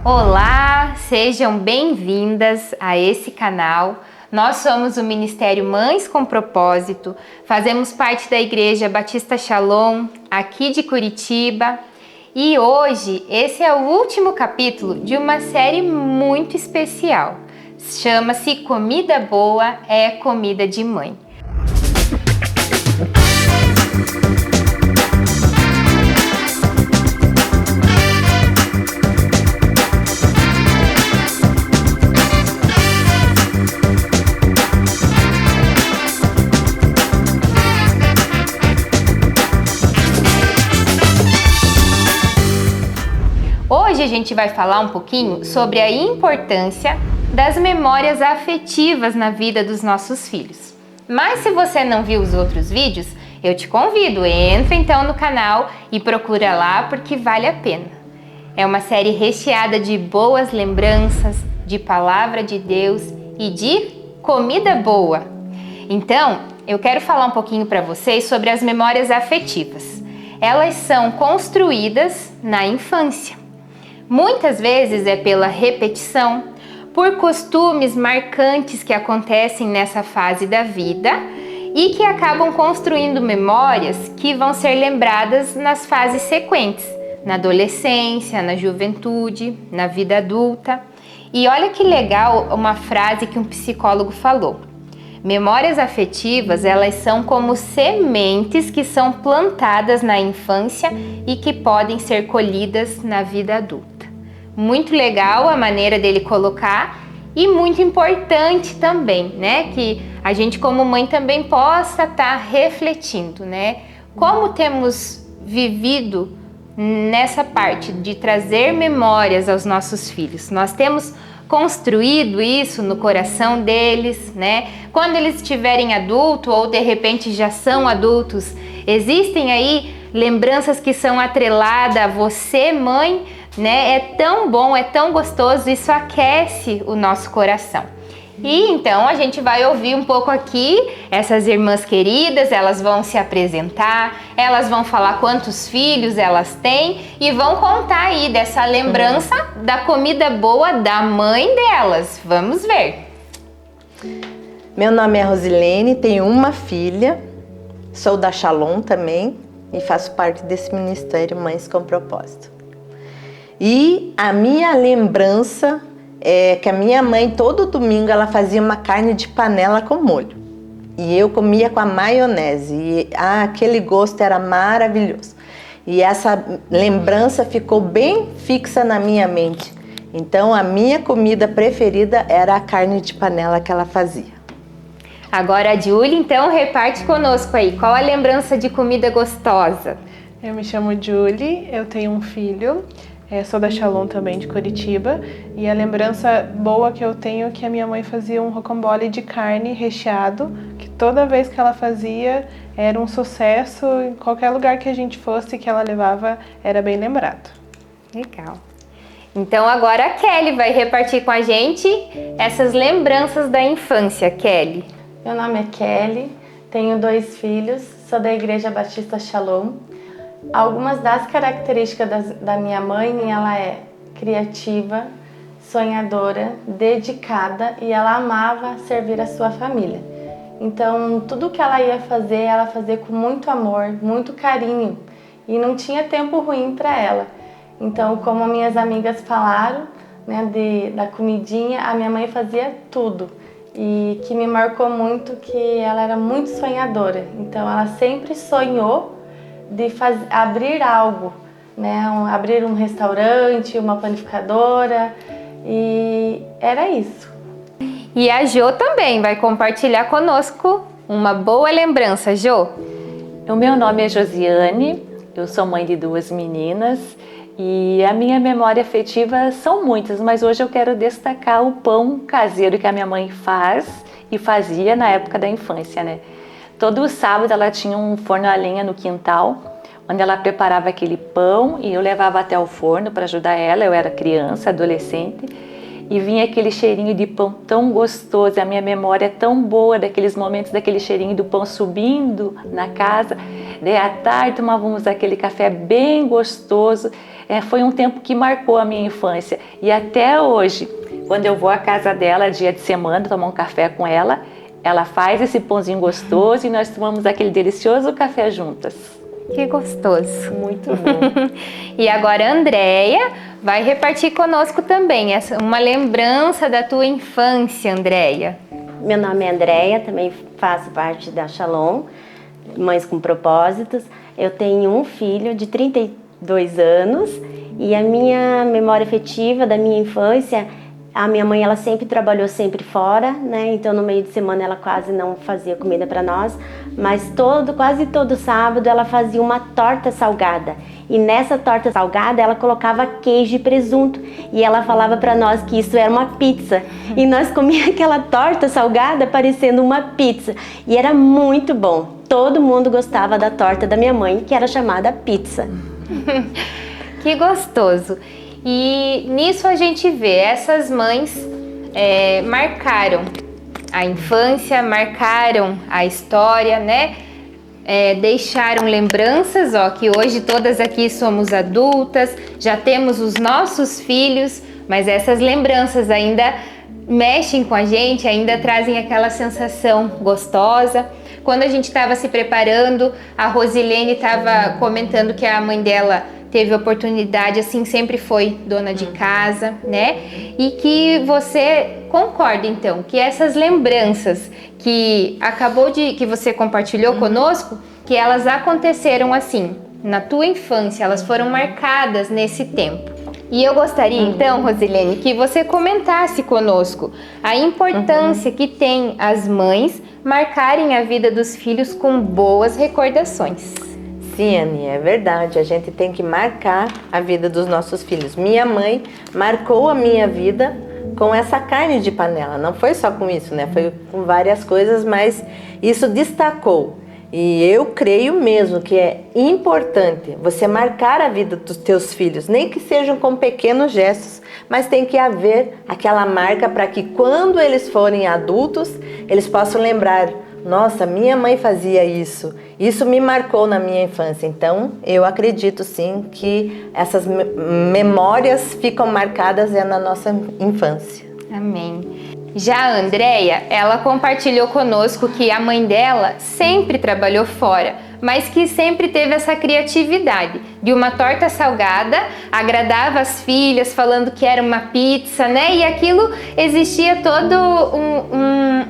Olá, sejam bem-vindas a esse canal. Nós somos o Ministério Mães com Propósito, fazemos parte da Igreja Batista Shalom, aqui de Curitiba. E hoje, esse é o último capítulo de uma série muito especial. Chama-se Comida Boa é Comida de Mãe. Hoje a gente vai falar um pouquinho sobre a importância das memórias afetivas na vida dos nossos filhos. Mas se você não viu os outros vídeos, eu te convido, entra então no canal e procura lá porque vale a pena. É uma série recheada de boas lembranças, de palavra de Deus e de comida boa. Então, eu quero falar um pouquinho para vocês sobre as memórias afetivas. Elas são construídas na infância. Muitas vezes é pela repetição, por costumes marcantes que acontecem nessa fase da vida e que acabam construindo memórias que vão ser lembradas nas fases sequentes, na adolescência, na juventude, na vida adulta. E olha que legal uma frase que um psicólogo falou. Memórias afetivas, elas são como sementes que são plantadas na infância e que podem ser colhidas na vida adulta. Muito legal a maneira dele colocar e muito importante também, né? Que a gente como mãe também possa estar refletindo, né? Como temos vivido nessa parte de trazer memórias aos nossos filhos. Nós temos construído isso no coração deles, né? Quando eles estiverem adultos ou de repente já são adultos, existem aí lembranças que são atreladas a você, mãe, né? É tão bom, é tão gostoso, isso aquece o nosso coração. E então a gente vai ouvir um pouco aqui essas irmãs queridas, elas vão se apresentar, elas vão falar quantos filhos elas têm e vão contar aí dessa lembrança da comida boa da mãe delas. Vamos ver. Meu nome é Rosilene, tenho uma filha, sou da Shalom também e faço parte desse Ministério Mães com Propósito. E a minha lembrança é que a minha mãe, todo domingo, ela fazia uma carne de panela com molho. E eu comia com a maionese. E aquele gosto era maravilhoso. E essa lembrança ficou bem fixa na minha mente. Então, a minha comida preferida era a carne de panela que ela fazia. Agora a Julie, então, reparte conosco aí. Qual a lembrança de comida gostosa? Eu me chamo Julie, eu tenho um filho. Sou da Shalom também, de Curitiba, e a lembrança boa que eu tenho é que a minha mãe fazia um rocambole de carne recheado, que toda vez que ela fazia era um sucesso, em qualquer lugar que a gente fosse que ela levava era bem lembrado. Legal. Então agora a Kelly vai repartir com a gente essas lembranças da infância. Kelly. Meu nome é Kelly, tenho 2 filhos, sou da Igreja Batista Shalom. Algumas das características da minha mãe, ela é criativa, sonhadora, dedicada e ela amava servir a sua família. Então, tudo que ela fazia com muito amor, muito carinho e não tinha tempo ruim para ela. Então, como minhas amigas falaram, né, da comidinha, a minha mãe fazia tudo. E que me marcou muito que ela era muito sonhadora. Então, ela sempre sonhou de abrir algo, né? Abrir um restaurante, uma panificadora, e era isso. E a Jo também vai compartilhar conosco uma boa lembrança. Jo? O meu nome é Josiane, eu sou mãe de 2 meninas e a minha memória afetiva são muitas, mas hoje eu quero destacar o pão caseiro que a minha mãe faz e fazia na época da infância, né? Todo sábado ela tinha um forno a lenha no quintal, onde ela preparava aquele pão e eu levava até o forno para ajudar ela. Eu era criança, adolescente, e vinha aquele cheirinho de pão tão gostoso. A minha memória é tão boa daqueles momentos, daquele cheirinho do pão subindo na casa. Daí à tarde tomávamos aquele café bem gostoso. foi um tempo que marcou a minha infância. E até hoje, quando eu vou à casa dela, dia de semana, tomar um café com ela, ela faz esse pãozinho gostoso e nós tomamos aquele delicioso café juntas. Que gostoso. Muito bom. E agora a Andréia vai repartir conosco também uma lembrança da tua infância, Andréia. Meu nome é Andréia, também faço parte da Shalom, Mães com Propósitos. Eu tenho um filho de 32 anos e a minha memória afetiva da minha infância, a minha mãe ela sempre trabalhou sempre fora, né? Então no meio de semana ela quase não fazia comida para nós, mas quase todo sábado ela fazia uma torta salgada. E nessa torta salgada ela colocava queijo e presunto e ela falava para nós que isso era uma pizza. E nós comíamos aquela torta salgada parecendo uma pizza e era muito bom. Todo mundo gostava da torta da minha mãe, que era chamada pizza. Que gostoso! E nisso a gente vê, essas mães marcaram a infância, marcaram a história, né? Deixaram lembranças, que hoje todas aqui somos adultas, já temos os nossos filhos, mas essas lembranças ainda mexem com a gente, ainda trazem aquela sensação gostosa. Quando a gente estava se preparando, a Rosilene estava comentando que a mãe dela teve oportunidade, assim, sempre foi dona de casa, né? E que você concorda, então, que essas lembranças que que você compartilhou conosco, que elas aconteceram assim, na tua infância, elas foram marcadas nesse tempo. E eu gostaria, então, Rosilene, que você comentasse conosco a importância que tem as mães marcarem a vida dos filhos com boas recordações. Sim, Aninha, é verdade. A gente tem que marcar a vida dos nossos filhos. Minha mãe marcou a minha vida com essa carne de panela. Não foi só com isso, né? Foi com várias coisas, mas isso destacou. E eu creio mesmo que é importante você marcar a vida dos teus filhos, nem que sejam com pequenos gestos, mas tem que haver aquela marca para que quando eles forem adultos, eles possam lembrar: nossa, minha mãe fazia isso me marcou na minha infância. Então, eu acredito sim que essas memórias ficam marcadas na nossa infância. Amém. Já a Andréia, ela compartilhou conosco que a mãe dela sempre trabalhou fora, mas que sempre teve essa criatividade de uma torta salgada, agradava as filhas falando que era uma pizza, né? E aquilo existia todo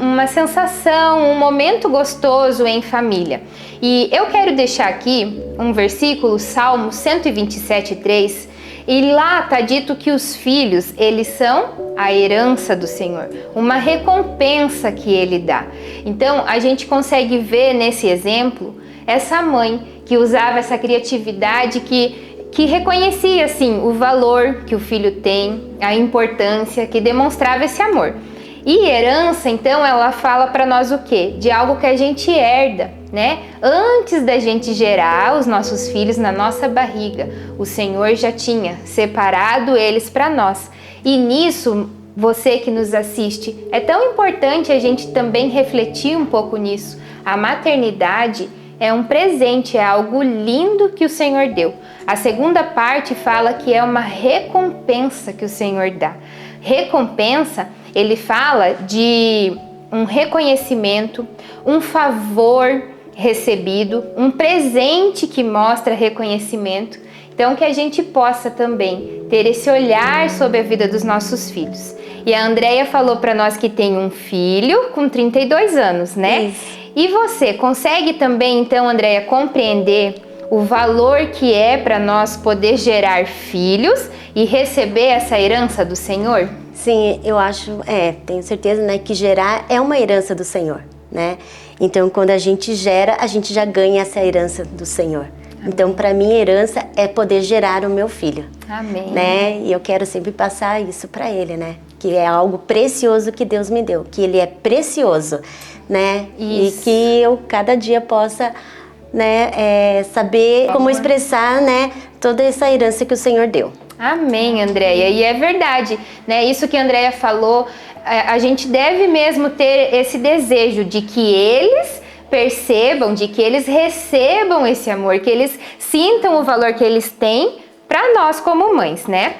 uma sensação, um momento gostoso em família. E eu quero deixar aqui um versículo, Salmo 127:3, e lá está dito que os filhos, eles são a herança do Senhor, uma recompensa que Ele dá. Então, a gente consegue ver nesse exemplo essa mãe que usava essa criatividade, que reconhecia, assim, o valor que o filho tem, a importância, que demonstrava esse amor. E herança, então, ela fala para nós o quê? De algo que a gente herda, né? Antes da gente gerar os nossos filhos na nossa barriga, o Senhor já tinha separado eles para nós. E nisso, você que nos assiste, é tão importante a gente também refletir um pouco nisso. A maternidade é um presente, é algo lindo que o Senhor deu. A segunda parte fala que é uma recompensa que o Senhor dá. Recompensa, ele fala de um reconhecimento, um favor recebido, um presente que mostra reconhecimento. Então, que a gente possa também ter esse olhar sobre a vida dos nossos filhos. E a Andréia falou para nós que tem um filho com 32 anos, né? Isso. E você consegue também, então, Andréia, compreender o valor que é para nós poder gerar filhos e receber essa herança do Senhor? Sim, eu acho, tenho certeza, né, que gerar é uma herança do Senhor, né? Então, quando a gente gera, a gente já ganha essa herança do Senhor. Então, para mim, herança é poder gerar o meu filho. Amém. Né? E eu quero sempre passar isso para ele, né? Que é algo precioso que Deus me deu, que ele é precioso, né? Isso. E que eu cada dia possa, né, saber como expressar, né, toda essa herança que o Senhor deu. Amém, Andréia. E é verdade, né? Isso que a Andréia falou, a gente deve mesmo ter esse desejo de que eles percebam, de que eles recebam esse amor, que eles sintam o valor que eles têm para nós como mães, né?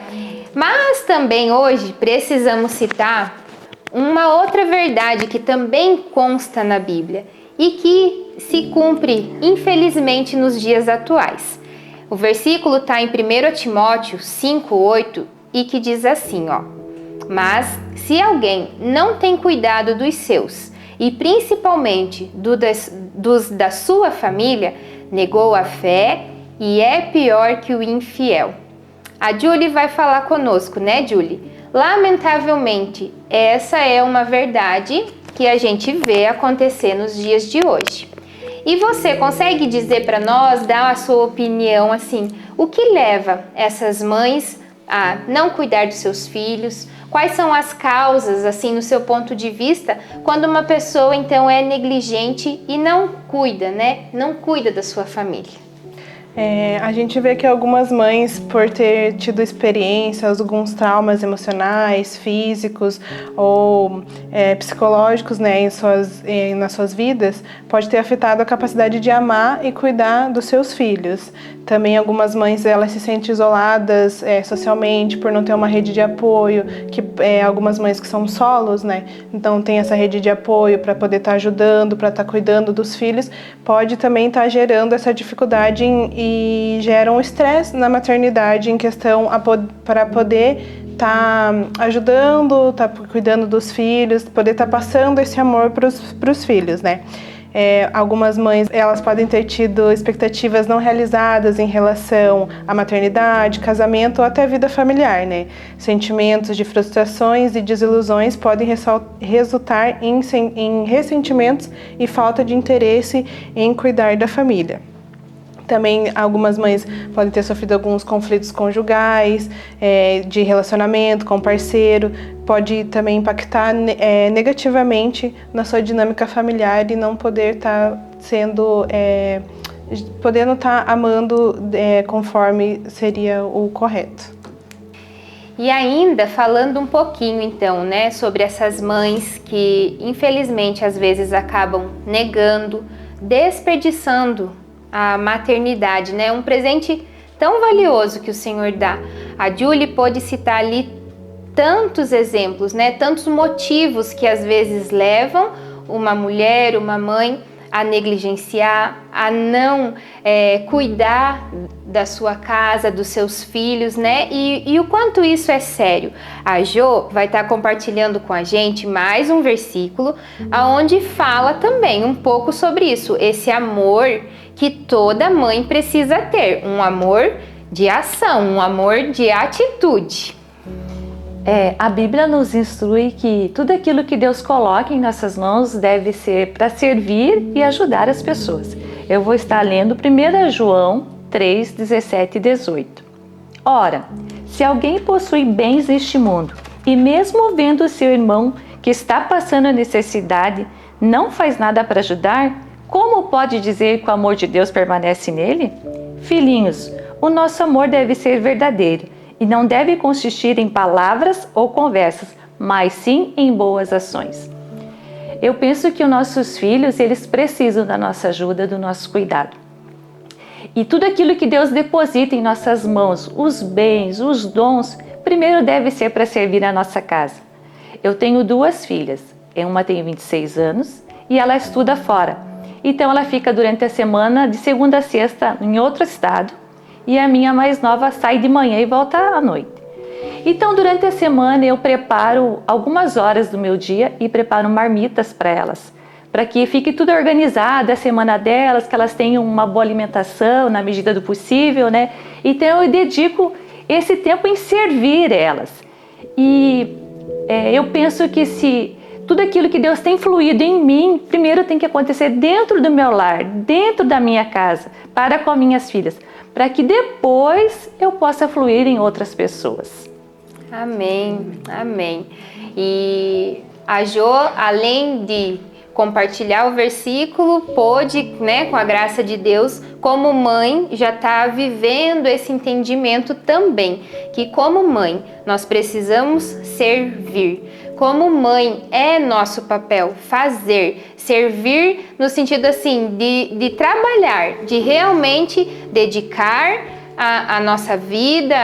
Mas também hoje precisamos citar uma outra verdade que também consta na Bíblia e que se cumpre, infelizmente, nos dias atuais. O versículo está em 1 Timóteo 5,8 e que diz assim, ó: mas se alguém não tem cuidado dos seus, e principalmente dos da sua família, negou a fé e é pior que o infiel. A Julie vai falar conosco, né, Julie? Lamentavelmente, essa é uma verdade que a gente vê acontecer nos dias de hoje. E você consegue dizer para nós, dar a sua opinião, assim, o que leva essas mães a não cuidar dos seus filhos? Quais são as causas, assim, no seu ponto de vista, quando uma pessoa, então, é negligente e não cuida, né? Não cuida da sua família? A gente vê que algumas mães, por ter tido experiências, alguns traumas emocionais, físicos ou psicológicos, né, nas suas vidas, pode ter afetado a capacidade de amar e cuidar dos seus filhos. Também algumas mães, elas se sentem isoladas socialmente por não ter uma rede de apoio, algumas mães que são solos, né, então tem essa rede de apoio para poder estar ajudando, para estar cuidando dos filhos, pode também estar gerando essa dificuldade e gera um estresse na maternidade em questão para poder estar ajudando, estar cuidando dos filhos, poder estar passando esse amor para os filhos, né? Algumas mães, elas podem ter tido expectativas não realizadas em relação à maternidade, casamento ou até vida familiar, né? Sentimentos de frustrações e desilusões podem resultar em ressentimentos e falta de interesse em cuidar da família. Também algumas mães podem ter sofrido alguns conflitos conjugais, de relacionamento com o parceiro, pode também impactar negativamente na sua dinâmica familiar e não poder estar podendo estar amando conforme seria o correto. E ainda falando um pouquinho então, né, sobre essas mães que infelizmente às vezes acabam negando, desperdiçando a maternidade, né? Um presente tão valioso que o Senhor dá. A Julie pôde citar ali tantos exemplos, né? Tantos motivos que às vezes levam uma mulher, uma mãe a negligenciar, a não cuidar da sua casa, dos seus filhos, né? E o quanto isso é sério. A Jo vai estar compartilhando com a gente mais um versículo onde fala também um pouco sobre isso, esse amor que toda mãe precisa ter, um amor de ação, um amor de atitude. A Bíblia nos instrui que tudo aquilo que Deus coloca em nossas mãos deve ser para servir e ajudar as pessoas. Eu vou estar lendo 1 João 3, 17 e 18. Ora, se alguém possui bens neste mundo e mesmo vendo o seu irmão que está passando necessidade, não faz nada para ajudar, como pode dizer que o amor de Deus permanece nele? Filhinhos, o nosso amor deve ser verdadeiro e não deve consistir em palavras ou conversas, mas sim em boas ações. Eu penso que os nossos filhos, eles precisam da nossa ajuda, do nosso cuidado. E tudo aquilo que Deus deposita em nossas mãos, os bens, os dons, primeiro deve ser para servir a nossa casa. Eu tenho 2 filhas, uma tem 26 anos e ela estuda fora. Então ela fica durante a semana, de segunda a sexta, em outro estado, e a minha mais nova sai de manhã e volta à noite. Então durante a semana eu preparo algumas horas do meu dia e preparo marmitas para elas, para que fique tudo organizado, a semana delas, que elas tenham uma boa alimentação na medida do possível, né? Então eu dedico esse tempo em servir elas. E eu penso que se tudo aquilo que Deus tem fluído em mim, primeiro tem que acontecer dentro do meu lar, dentro da minha casa, para com minhas filhas, para que depois eu possa fluir em outras pessoas. Amém, amém. E a Jo, além de compartilhar o versículo, pôde, né, com a graça de Deus, como mãe, já está vivendo esse entendimento também, que como mãe nós precisamos servir. Como mãe é nosso papel fazer, servir no sentido assim de trabalhar, de realmente dedicar a nossa vida,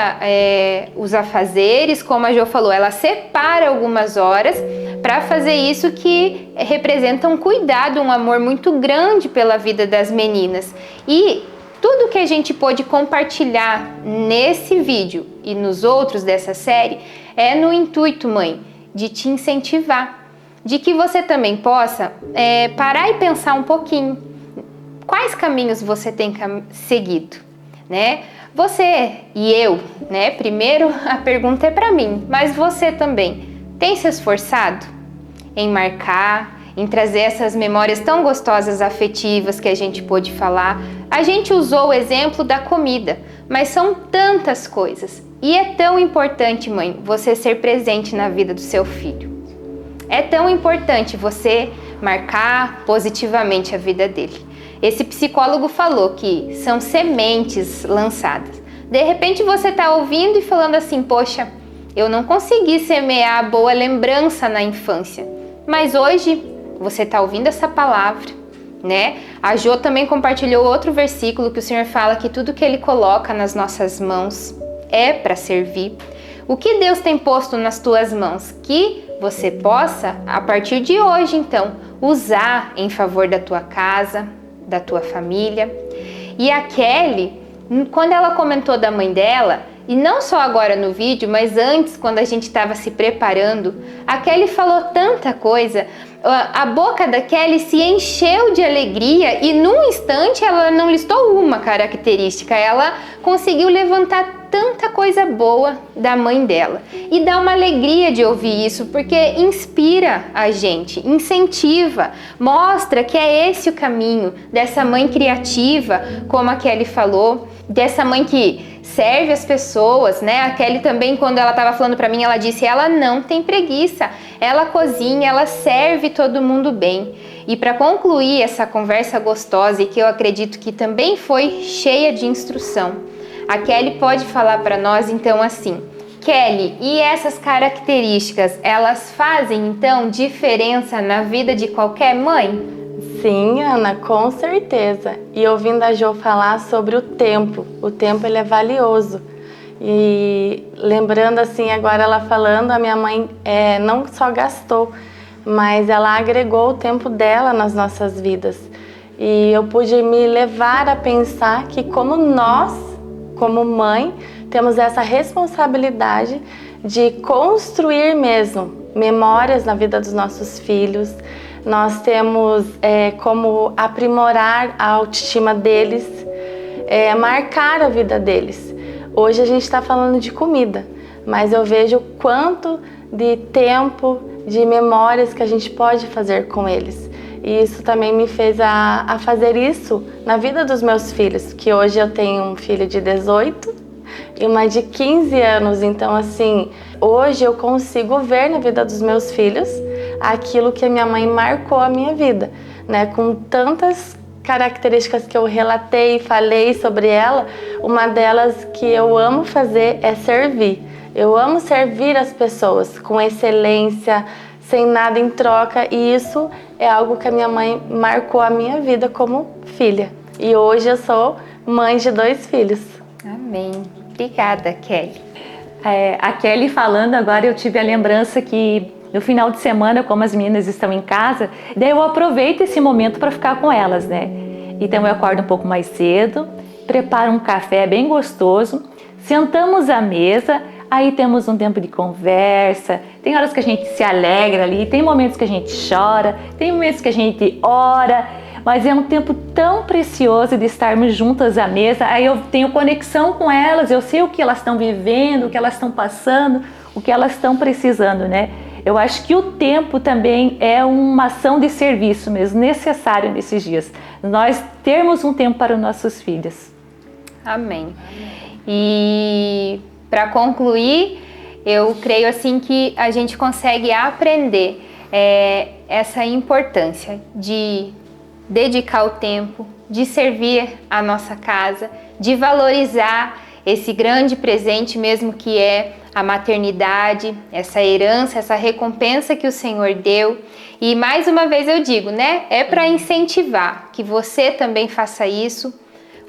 os afazeres, como a Jo falou, ela separa algumas horas para fazer isso que representa um cuidado, um amor muito grande pela vida das meninas. E tudo que a gente pôde compartilhar nesse vídeo e nos outros dessa série é no intuito, mãe, de te incentivar, de que você também possa parar e pensar um pouquinho quais caminhos você tem seguido, né? Você e eu, né? Primeiro a pergunta é para mim, mas você também tem se esforçado em marcar, em trazer essas memórias tão gostosas, afetivas que a gente pôde falar? A gente usou o exemplo da comida, mas são tantas coisas. E é tão importante, mãe, você ser presente na vida do seu filho. É tão importante você marcar positivamente a vida dele. Esse psicólogo falou que são sementes lançadas. De repente você está ouvindo e falando assim, poxa, eu não consegui semear boa lembrança na infância. Mas hoje você está ouvindo essa palavra, né? A Jo também compartilhou outro versículo que o Senhor fala que tudo que Ele coloca nas nossas mãos é para servir. O que Deus tem posto nas tuas mãos? Que você possa, a partir de hoje, então, usar em favor da tua casa, da tua família. E a Kelly, quando ela comentou da mãe dela, e não só agora no vídeo, mas antes, quando a gente estava se preparando, a Kelly falou tanta coisa. A boca da Kelly se encheu de alegria e num instante ela não listou uma característica, ela conseguiu levantar tanta coisa boa da mãe dela. E dá uma alegria de ouvir isso, porque inspira a gente, incentiva, mostra que é esse o caminho dessa mãe criativa, como a Kelly falou, dessa mãe que serve as pessoas, né? A Kelly também, quando ela estava falando para mim, ela disse, ela não tem preguiça, ela cozinha, ela serve todo mundo bem. E para concluir essa conversa gostosa, e que eu acredito que também foi cheia de instrução, a Kelly pode falar para nós então assim, Kelly, e essas características, elas fazem então diferença na vida de qualquer mãe? Sim, Ana, com certeza. E ouvindo a Jo falar sobre o tempo ele é valioso. E lembrando assim, agora ela falando, a minha mãe não só gastou, mas ela agregou o tempo dela nas nossas vidas. E eu pude me levar a pensar que como nós, como mãe, temos essa responsabilidade de construir mesmo memórias na vida dos nossos filhos. Nós temos como aprimorar a autoestima deles, marcar a vida deles. Hoje a gente está falando de comida, mas eu vejo o quanto de tempo, de memórias que a gente pode fazer com eles. E isso também me fez a fazer isso na vida dos meus filhos, que hoje eu tenho um filho de 18 e uma de 15 anos. Então, assim, hoje eu consigo ver na vida dos meus filhos aquilo que a minha mãe marcou a minha vida, né? Com tantas características que eu relatei e falei sobre ela, uma delas que eu amo fazer é servir. Eu amo servir as pessoas com excelência, sem nada em troca, e isso é algo que a minha mãe marcou a minha vida como filha. E hoje eu sou mãe de 2 filhos. Amém. Obrigada, Kelly. A Kelly falando agora, eu tive a lembrança que no final de semana, como as meninas estão em casa, daí eu aproveito esse momento para ficar com elas, né? Então eu acordo um pouco mais cedo, preparo um café bem gostoso, sentamos à mesa, aí temos um tempo de conversa, tem horas que a gente se alegra ali, tem momentos que a gente chora, tem momentos que a gente ora, mas é um tempo tão precioso de estarmos juntas à mesa. Aí eu tenho conexão com elas, eu sei o que elas estão vivendo, o que elas estão passando, o que elas estão precisando, né? Eu acho que o tempo também é uma ação de serviço mesmo, necessário nesses dias. Nós termos um tempo para os nossos filhos. Amém. E para concluir, eu creio assim que a gente consegue aprender essa importância de dedicar o tempo, de servir a nossa casa, de valorizar esse grande presente mesmo que é a maternidade, essa herança, essa recompensa que o Senhor deu. E mais uma vez eu digo, né? É para incentivar que você também faça isso,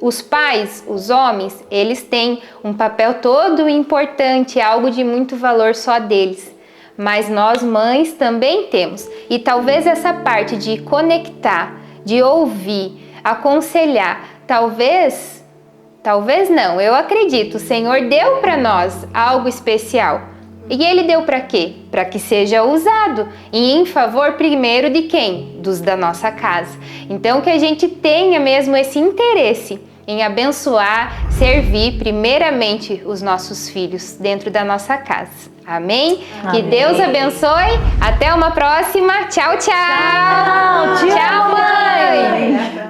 Os pais, os homens, eles têm um papel todo importante, algo de muito valor só deles. Mas nós mães também temos. E talvez essa parte de conectar, de ouvir, aconselhar, talvez não, eu acredito, o Senhor deu para nós algo especial. E Ele deu para quê? Para que seja usado e em favor primeiro de quem? Dos da nossa casa. Então que a gente tenha mesmo esse interesse em abençoar, servir primeiramente os nossos filhos dentro da nossa casa. Amém? Que Deus abençoe. Até uma próxima. Tchau, tchau. Tchau, mãe.